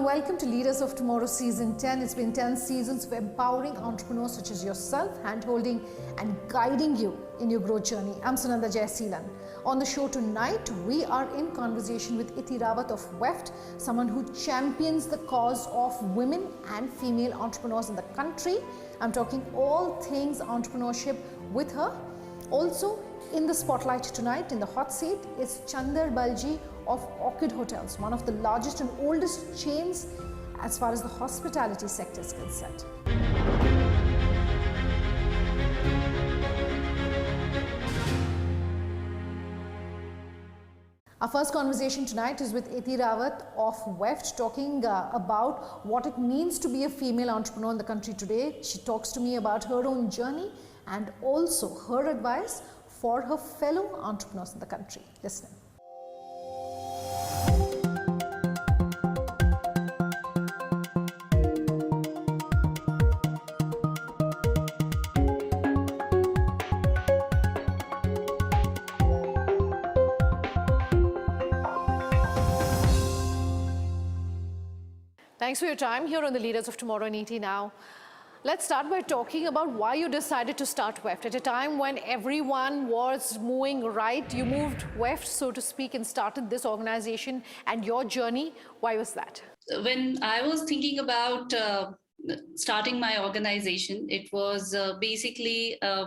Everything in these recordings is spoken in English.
welcome to Leaders of Tomorrow Season 10. It's been 10 seasons of empowering entrepreneurs such as yourself, hand-holding and guiding you in your growth journey. I'm Sunanda Jayaseelan. On the show tonight, we are in conversation with Iti Rawat of WEFT, someone who champions the cause of women and female entrepreneurs in the country. I'm talking all things entrepreneurship with her. Also, in the spotlight tonight, in the hot seat, is Chandar Balji of Orchid Hotels, one of the largest and oldest chains as far as the hospitality sector is concerned. Our first conversation tonight is with Iti Rawat of WEFT, talking about what it means to be a female entrepreneur in the country today. She talks to me about her own journey and also her advice for her fellow entrepreneurs in the country. Listen. Thanks for your time here on the Leaders of Tomorrow and ET Now. Let's start by talking about why you decided to start WEFT. At a time when everyone was moving right, you moved WEFT, so to speak, and started this organization and your journey. Why was that? When I was thinking about starting my organization, it was basically a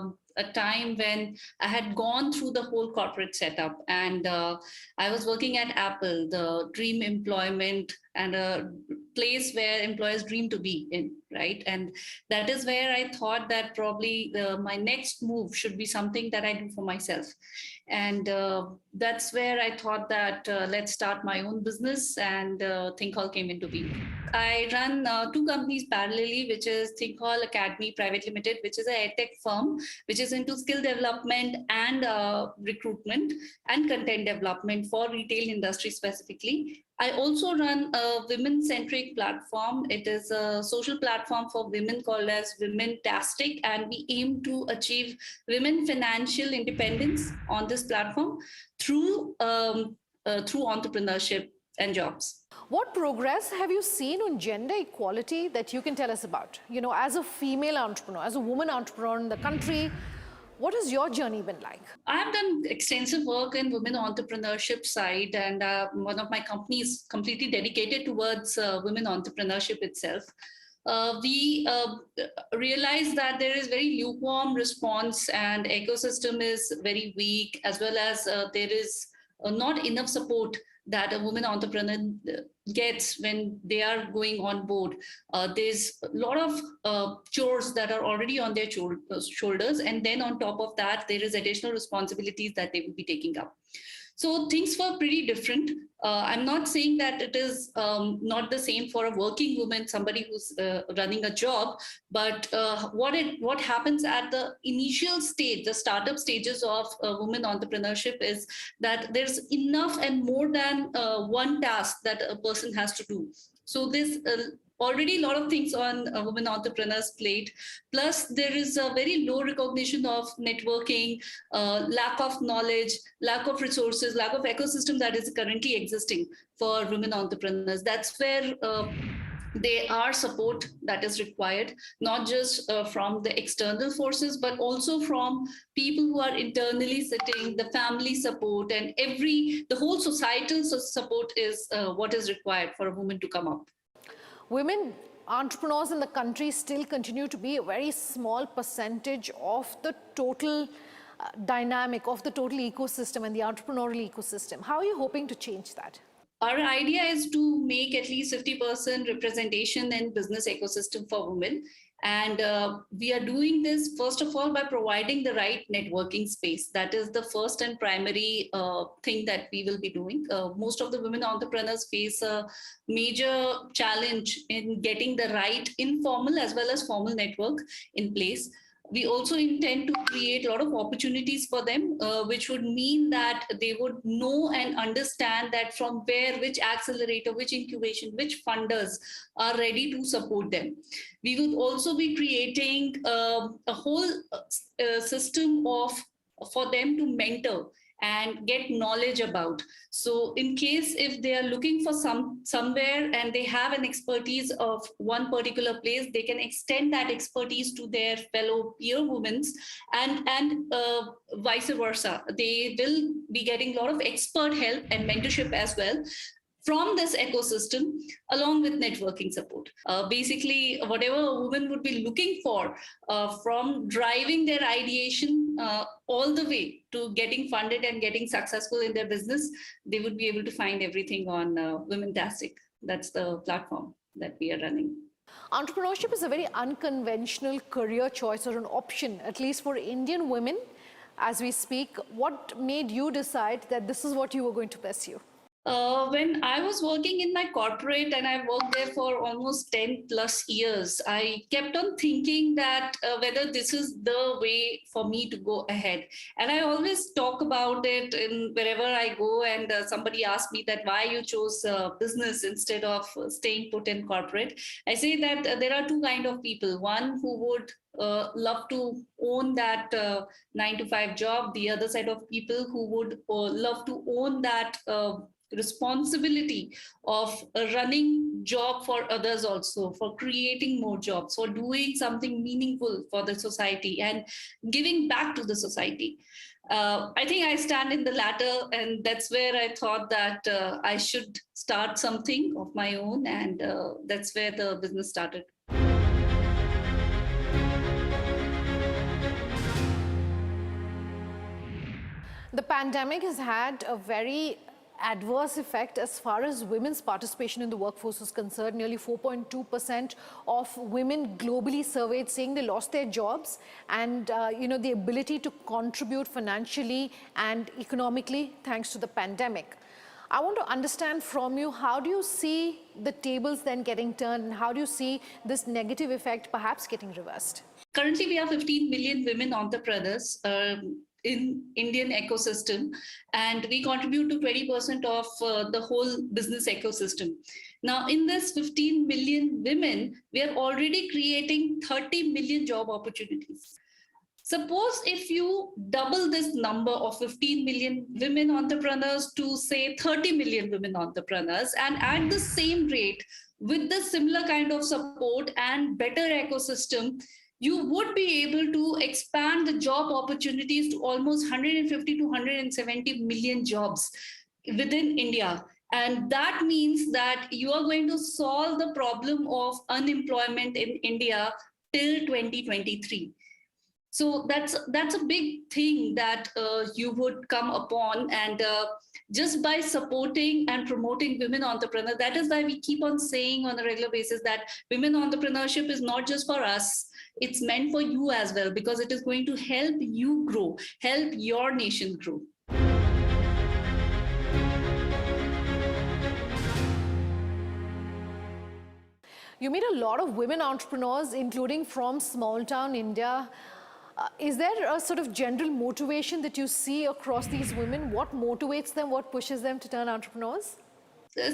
time when I had gone through the whole corporate setup, and I was working at Apple, the dream employment and a place where employers dream to be in, right? And that is where I thought that probably my next move should be something that I do for myself. And that's where I thought that let's start my own business, and ThinkAll came into being. I run two companies parallelly, which is ThinkAll Academy Private Limited, which is a edtech firm, which is into skill development and recruitment and content development for retail industry specifically. I also run a women-centric platform. It is a social platform for women called as Women-tastic, and we aim to achieve women financial independence on this platform through entrepreneurship and jobs. What progress have you seen on gender equality that you can tell us about? You know, as a female entrepreneur, as a woman entrepreneur in the country, what has your journey been like? I've done extensive work in women entrepreneurship side, and one of my companies completely dedicated towards women entrepreneurship itself. We realized that there is very lukewarm response and ecosystem is very weak, as well as there is not enough support that a woman entrepreneur gets when they are going on board. There's a lot of chores that are already on their shoulders. And then on top of that, there is additional responsibilities that they will be taking up. So things were pretty different. I'm not saying that it is not the same for a working woman, somebody who's running a job, but what happens at the initial stage, the startup stages of women entrepreneurship, is that there's enough and more than one task that a person has to do. So there's already a lot of things on a women entrepreneurs' plate. Plus, there is a very low recognition of networking, lack of knowledge, lack of resources, lack of ecosystem that is currently existing for women entrepreneurs. That's where there are support that is required, not just from the external forces, but also from people who are internally sitting, the family support, and the whole societal support is what is required for a woman to come up. Women entrepreneurs in the country still continue to be a very small percentage of the total dynamic, of the total ecosystem and the entrepreneurial ecosystem. How are you hoping to change that? Our idea is to make at least 50% representation in business ecosystem for women. And we are doing this, first of all, by providing the right networking space. That is the first and primary thing that we will be doing. Most of the women entrepreneurs face a major challenge in getting the right informal as well as formal network in place. We also intend to create a lot of opportunities for them, which would mean that they would know and understand that from where, which accelerator, which incubation, which funders are ready to support them. We would also be creating a whole system for them to mentor and get knowledge about. So in case if they are looking for somewhere and they have an expertise of one particular place, they can extend that expertise to their fellow peer women, and vice versa. They will be getting a lot of expert help and mentorship as well from this ecosystem, along with networking support. Basically, whatever a woman would be looking for, from driving their ideation all the way to getting funded and getting successful in their business, they would be able to find everything on Womentastic. That's the platform that we are running. Entrepreneurship is a very unconventional career choice or an option, at least for Indian women as we speak. What made you decide that this is what you were going to pursue? When I was working in my corporate, and I worked there for almost 10 plus years, I kept on thinking that whether this is the way for me to go ahead. And I always talk about it in wherever I go, and somebody asks me that why you chose business instead of staying put in corporate. I say that there are two kinds of people. One who would love to own that 9 to 5 job. The other side of people who would love to own that responsibility of running job for others, also for creating more jobs, for doing something meaningful for the society and giving back to the society. I think I stand in the latter, and that's where I thought that I should start something of my own, and that's where the business started. The pandemic has had a very adverse effect as far as women's participation in the workforce is concerned. Nearly 4.2% of women globally surveyed saying they lost their jobs, and the ability to contribute financially and economically thanks to the pandemic. I want to understand from you, how do you see the tables then getting turned, and how do you see this negative effect perhaps getting reversed? Currently, we have 15 million women entrepreneurs in Indian ecosystem, and we contribute to 20% of the whole business ecosystem. Now, in this 15 million women, we are already creating 30 million job opportunities. Suppose if you double this number of 15 million women entrepreneurs to say 30 million women entrepreneurs, and at the same rate, with the similar kind of support and better ecosystem, you would be able to expand the job opportunities to almost 150 to 170 million jobs within India. And that means that you are going to solve the problem of unemployment in India till 2023. So that's a big thing that you would come upon, and just by supporting and promoting women entrepreneurs. That is why we keep on saying on a regular basis that women entrepreneurship is not just for us, it's meant for you as well, because it is going to help you grow, help your nation grow. You meet a lot of women entrepreneurs, including from small town India. Is there a sort of general motivation that you see across these women? What motivates them? What pushes them to turn entrepreneurs?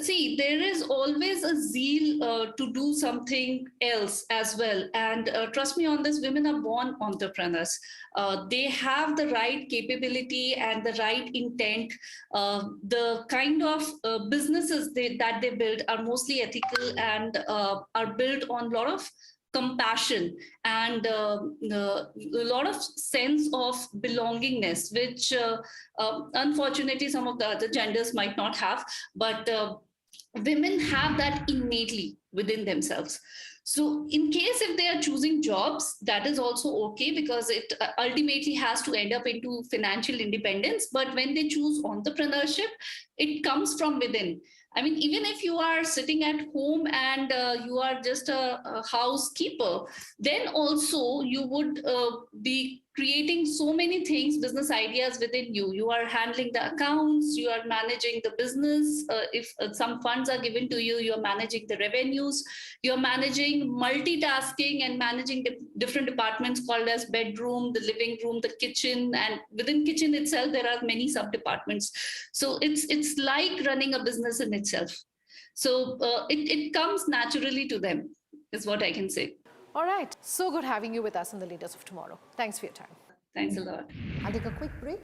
See, there is always a zeal to do something else as well. And trust me on this, women are born entrepreneurs. They have the right capability and the right intent. The kind of businesses that they build are mostly ethical and are built on a lot of compassion and a lot of sense of belongingness, which unfortunately some of the other genders might not have, but women have that innately within themselves. So in case if they are choosing jobs, that is also okay, because it ultimately has to end up into financial independence. But when they choose entrepreneurship, it comes from within. I mean, even if you are sitting at home and you are just a housekeeper, then also you would be creating so many things, business ideas within you. You are handling the accounts, you are managing the business. If some funds are given to you, you are managing the revenues, you are managing multitasking and managing different departments called as bedroom, the living room, the kitchen, and within kitchen itself, there are many sub-departments. So it's like running a business in itself. So it comes naturally to them, is what I can say. All right. So good having you with us in the Leaders of Tomorrow. Thanks for your time. Thanks a lot. I'll take a quick break.